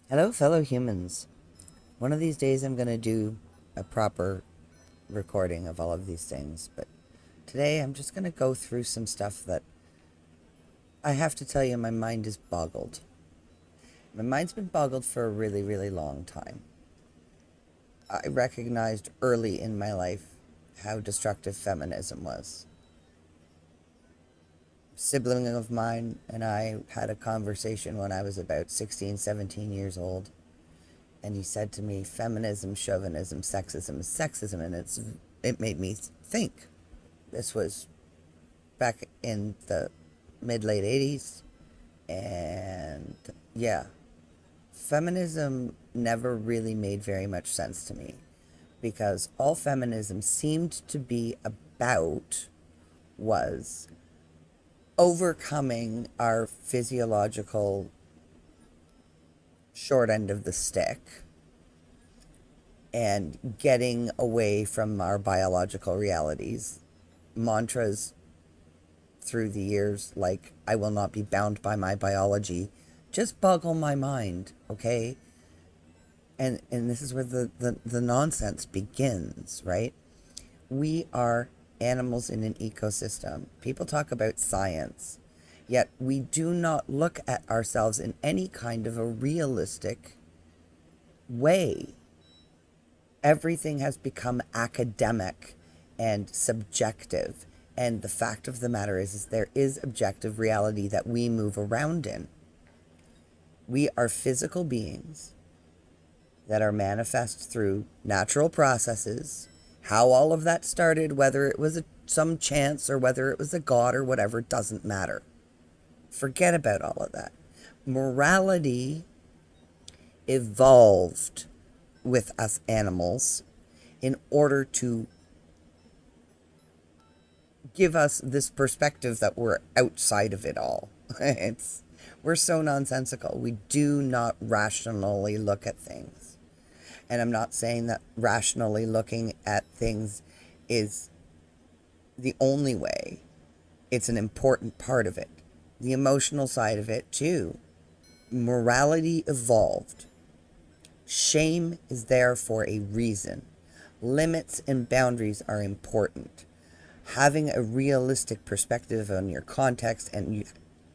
Hello, fellow humans. One of these days I'm going to do a proper recording of all of these things, but today I'm just going to go through some stuff that I have to tell you my mind is boggled. My mind's been boggled for a really, really long time. I recognized early in my life how destructive feminism was. A sibling of mine and I had a conversation when I was about 16, 17 years old. And he said to me, feminism, chauvinism, sexism is sexism. And it made me think. This was back in the mid-late 80s. And yeah, feminism never really made very much sense to me. Because all feminism seemed to be about was overcoming our physiological short end of the stick and getting away from our biological realities. Mantras through the years like, I will not be bound by my biology, just boggle my mind, okay? And this is where the nonsense begins, right? We are animals in an ecosystem. People talk about science, yet we do not look at ourselves in any kind of a realistic way. Everything has become academic and subjective. And the fact of the matter is there is objective reality that we move around in. We are physical beings that are manifest through natural processes. How all of that started, whether it was some chance or whether it was a god or whatever, doesn't matter. Forget about all of that. Morality evolved with us animals in order to give us this perspective that we're outside of it all. We're so nonsensical. We do not rationally look at things. And I'm not saying that rationally looking at things is the only way. It's an important part of it. The emotional side of it, too. Morality evolved. Shame is there for a reason. Limits and boundaries are important. Having a realistic perspective on your context and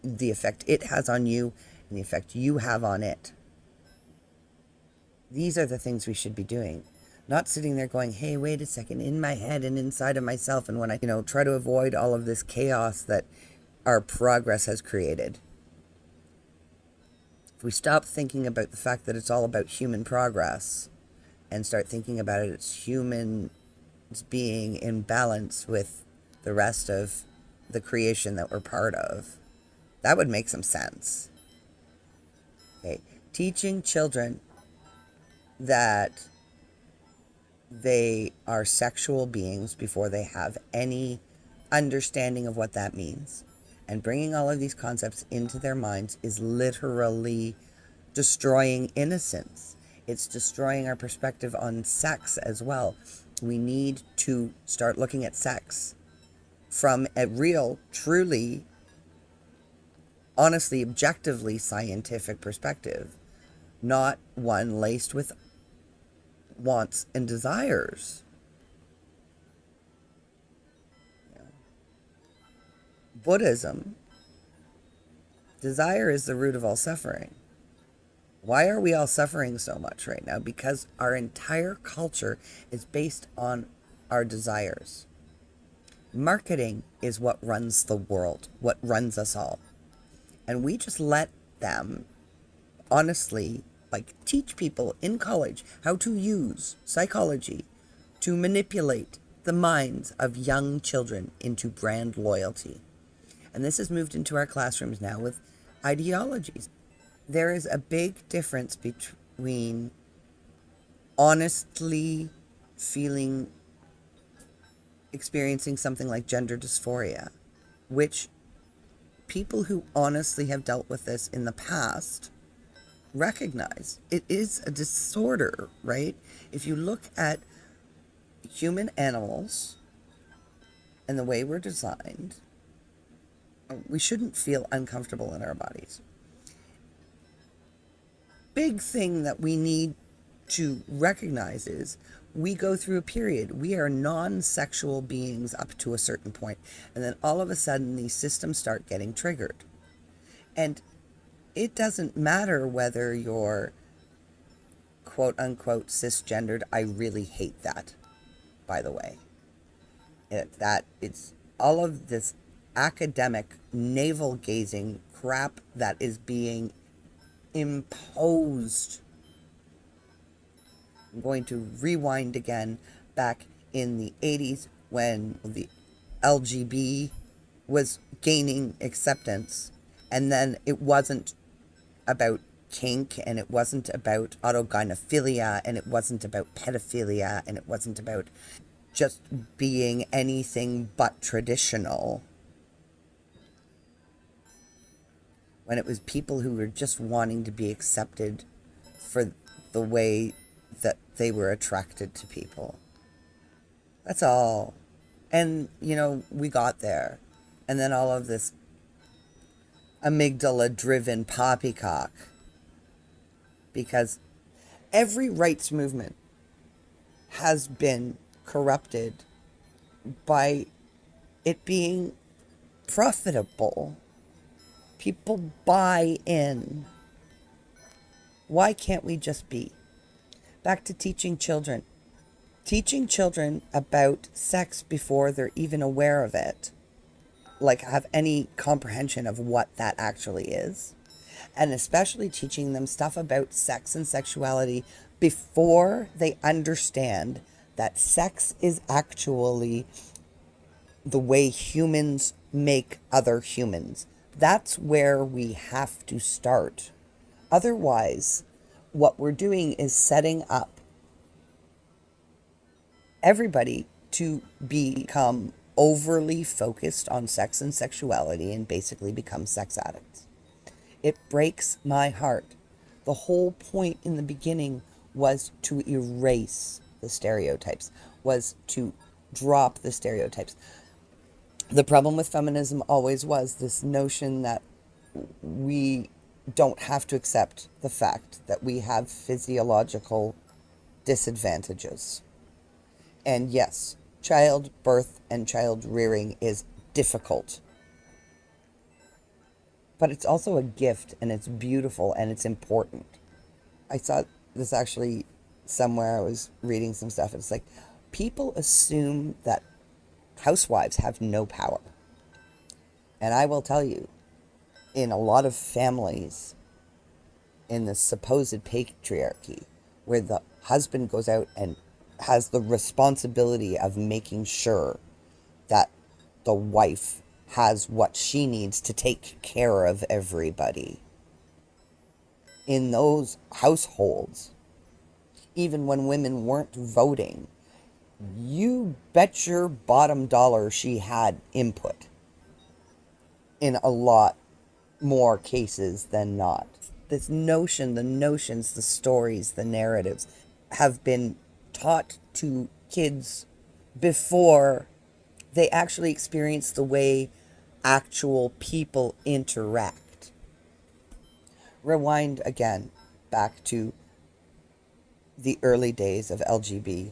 the effect it has on you and the effect you have on it. These are the things we should be doing. Not sitting there going, hey, wait a second, in my head and inside of myself, and when I, try to avoid all of this chaos that our progress has created. If we stop thinking about the fact that it's all about human progress and start thinking about it as humans being in balance with the rest of the creation that we're part of, that would make some sense. Okay, teaching children that they are sexual beings before they have any understanding of what that means, and bringing all of these concepts into their minds is literally destroying innocence. It's destroying our perspective on sex as well. We need to start looking at sex from a real, truly, honestly, objectively scientific perspective, not one laced with wants and desires. Buddhism, desire is the root of all suffering. Why are we all suffering so much right now? Because our entire culture is based on our desires. Marketing is what runs the world, what runs us all. And we just let them, honestly, teach people in college how to use psychology to manipulate the minds of young children into brand loyalty. And this has moved into our classrooms now with ideologies. There is a big difference between honestly experiencing something like gender dysphoria, which people who honestly have dealt with this in the past recognize. It is a disorder, right? If you look at human animals and the way we're designed, we shouldn't feel uncomfortable in our bodies. big thing that we need to recognize is we go through a period. We are non-sexual beings up to a certain point, and then all of a sudden these systems start getting triggered. And it doesn't matter whether you're quote unquote cisgendered. I really hate that, by the way. It's all of this academic navel gazing crap that is being imposed. I'm going to rewind again back in the 80s when the LGB was gaining acceptance, and then it wasn't about kink, and it wasn't about autogynephilia, and it wasn't about pedophilia, and it wasn't about just being anything but traditional. When it was people who were just wanting to be accepted for the way that they were attracted to people. That's all. And, we got there. And then all of this amygdala-driven poppycock. Because every rights movement has been corrupted by it being profitable. People buy in. Why can't we just be? Back to teaching children. Teaching children about sex before they're even aware of it. Like, have any comprehension of what that actually is. And especially teaching them stuff about sex and sexuality before they understand that sex is actually the way humans make other humans. That's where we have to start. Otherwise, what we're doing is setting up everybody to become overly focused on sex and sexuality and basically become sex addicts. It breaks my heart. The whole point in the beginning was to erase the stereotypes, was to drop the stereotypes. The problem with feminism always was this notion that we don't have to accept the fact that we have physiological disadvantages. And yes, childbirth and child rearing is difficult. But it's also a gift, and it's beautiful, and it's important. I saw this actually somewhere. I was reading some stuff. It's like, people assume that housewives have no power. And I will tell you, in a lot of families, in the supposed patriarchy, where the husband goes out and has the responsibility of making sure that the wife has what she needs to take care of everybody. In those households, even when women weren't voting, you bet your bottom dollar she had input in a lot more cases than not. This notion, the notions, the stories, the narratives have been taught to kids before they actually experience the way actual people interact. Rewind again back to the early days of LGBT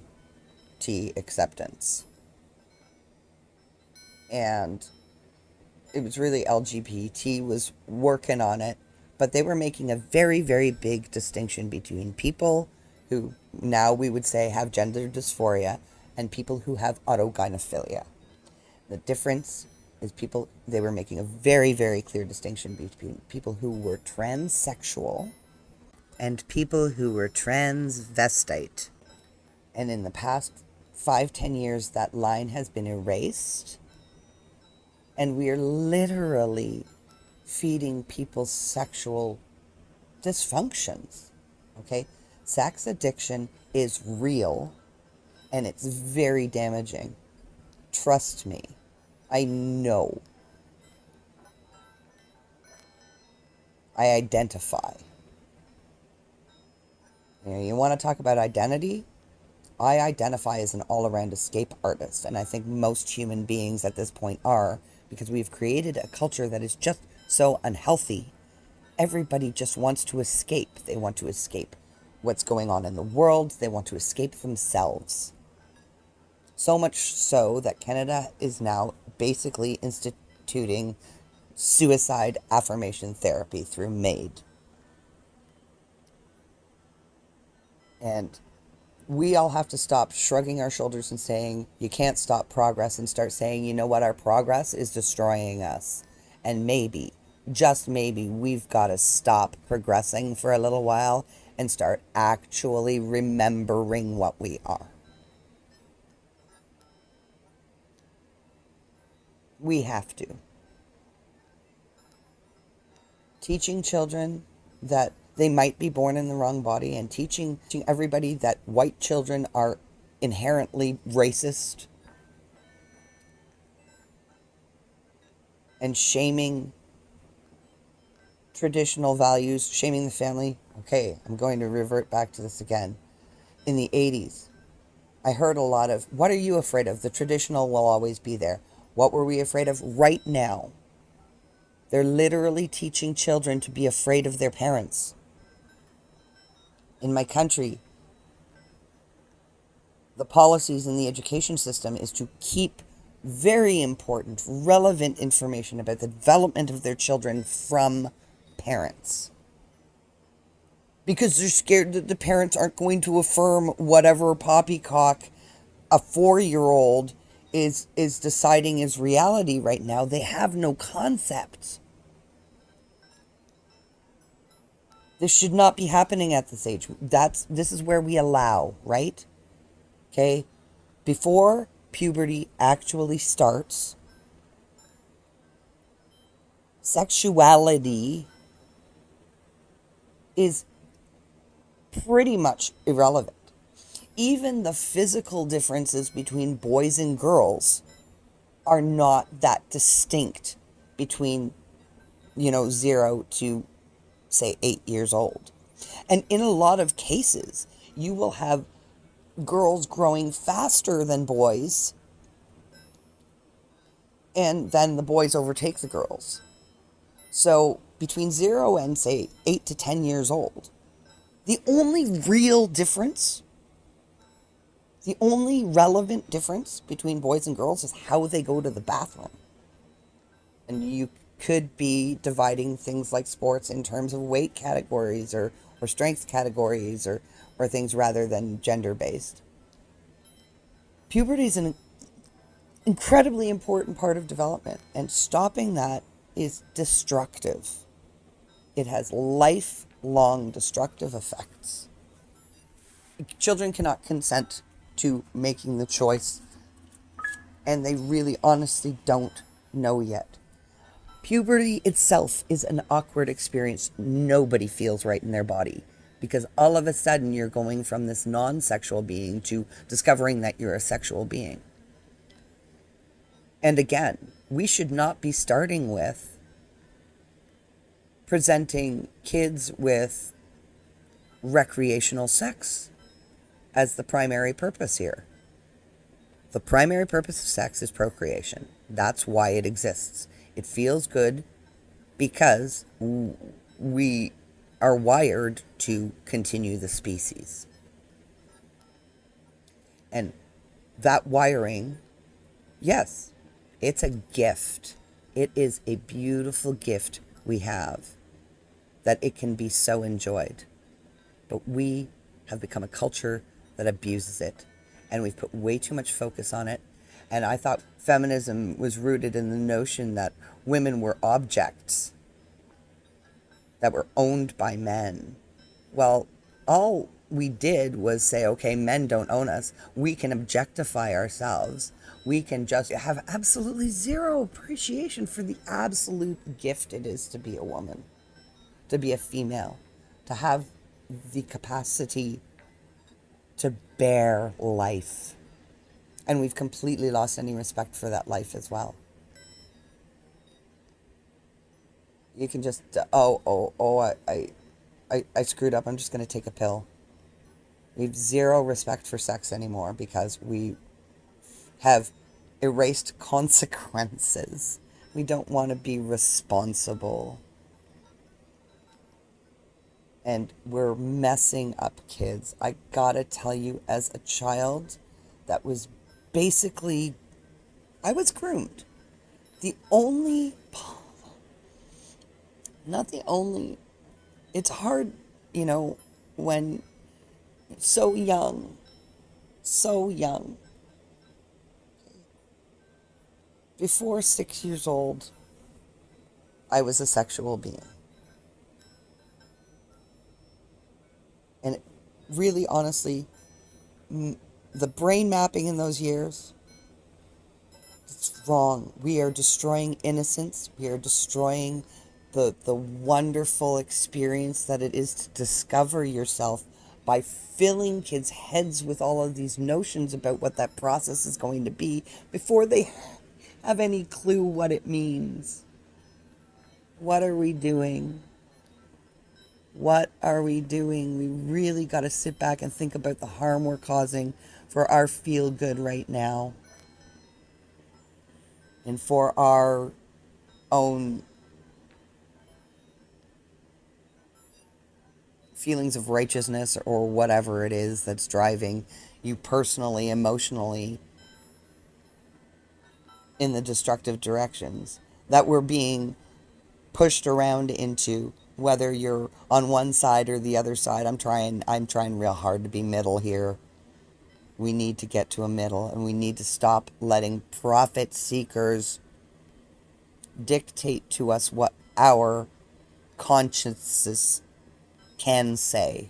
acceptance. And it was really LGBT was working on it, but they were making a very, very big distinction between people who now we would say have gender dysphoria and people who have autogynephilia. The difference is they were making a very, very clear distinction between people who were transsexual and people who were transvestite. And in the past 5-10 years, that line has been erased. And we are literally feeding people's sexual dysfunctions. Okay? Sex addiction is real, and it's very damaging. Trust me. I know. I identify. You want to talk about identity? I identify as an all-around escape artist, and I think most human beings at this point are, because we've created a culture that is just so unhealthy. everybody just wants to escape. They want to escape what's going on in the world. They want to escape themselves. So much so that Canada is now basically instituting suicide affirmation therapy through MAID. And we all have to stop shrugging our shoulders and saying, you can't stop progress, and start saying, you know what, our progress is destroying us. And maybe, just maybe, we've got to stop progressing for a little while and start actually remembering what we are. We have to. Teaching children that they might be born in the wrong body, and teaching everybody that white children are inherently racist, and shaming traditional values, shaming the family. Okay, I'm going to revert back to this again. In the 80s, I heard a lot of, what are you afraid of? The traditional will always be there. What were we afraid of? Right now, they're literally teaching children to be afraid of their parents. In my country, the policies in the education system is to keep very important, relevant information about the development of their children from parents. Because they're scared that the parents aren't going to affirm whatever poppycock a 4-year-old is deciding is reality right now. They have no concept. This should not be happening at this age. This is where we allow, right? Okay? Before puberty actually starts, sexuality is pretty much irrelevant. Even the physical differences between boys and girls are not that distinct between, 0 to, say, 8 years old. And in a lot of cases, you will have girls growing faster than boys, and then the boys overtake the girls. So between 0 and, say, 8 to 10 years old, the only real difference, the only relevant difference between boys and girls is how they go to the bathroom. And you could be dividing things like sports in terms of weight categories or strength categories or things rather than gender-based. Puberty is an incredibly important part of development, and stopping that is destructive. It has lifelong destructive effects. Children cannot consent to making the choice, and they really honestly don't know yet. Puberty itself is an awkward experience. Nobody feels right in their body, because all of a sudden you're going from this non-sexual being to discovering that you're a sexual being. And again, we should not be starting with presenting kids with recreational sex as the primary purpose here. The primary purpose of sex is procreation. That's why it exists. It feels good because we are wired to continue the species. And that wiring, yes, it's a gift. It is a beautiful gift we have, that it can be so enjoyed. But we have become a culture that abuses it, and we've put way too much focus on it. And I thought feminism was rooted in the notion that women were objects that were owned by men. Well, all we did was say, okay, men don't own us. We can objectify ourselves. We can just have absolutely zero appreciation for the absolute gift it is to be a woman, to be a female, to have the capacity to bear life. And we've completely lost any respect for that life as well. You can just, I screwed up. I'm just going to take a pill. We have zero respect for sex anymore because we have erased consequences. We don't want to be responsible. And we're messing up kids. I gotta tell you, as a child, that was basically, I was groomed. The only, not the only, it's hard, when so young, so young. Before 6 years old, I was a sexual being. And really, honestly, the brain mapping in those years, it's wrong. We are destroying innocence. We are destroying the wonderful experience that it is to discover yourself by filling kids' heads with all of these notions about what that process is going to be before they have any clue what it means. What are we doing? What are we doing? We really got to sit back and think about the harm we're causing for our feel good right now and for our own feelings of righteousness or whatever it is that's driving you personally, emotionally in the destructive directions that we're being pushed around into, whether you're on one side or the other side. I'm trying real hard to be middle here. We need to get to a middle, and we need to stop letting profit seekers dictate to us what our consciences can say.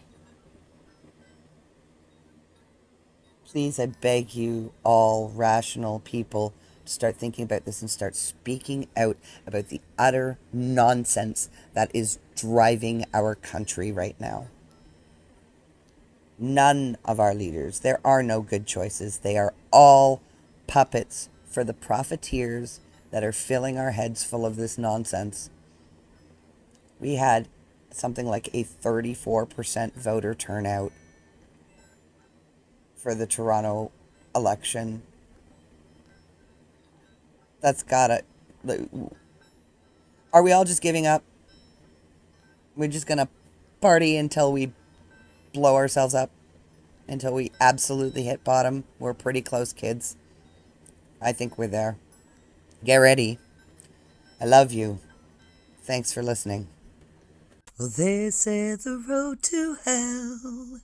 Please, I beg you, all rational people, to start thinking about this and start speaking out about the utter nonsense that is driving our country right now. None of our leaders, there are no good choices. They are all puppets for the profiteers that are filling our heads full of this nonsense. We had something like a 34% voter turnout for the Toronto election. That's gotta... Are we all just giving up? We're just gonna party until we blow ourselves up? Until we absolutely hit bottom? We're pretty close, kids. I think we're there. Get ready. I love you. Thanks for listening. Well, they say the road to hell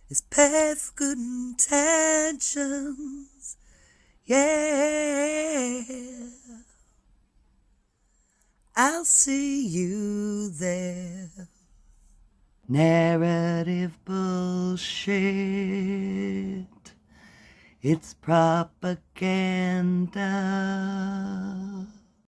is paved with good intentions. Yeah. I'll see you there. Narrative bullshit. It's propaganda.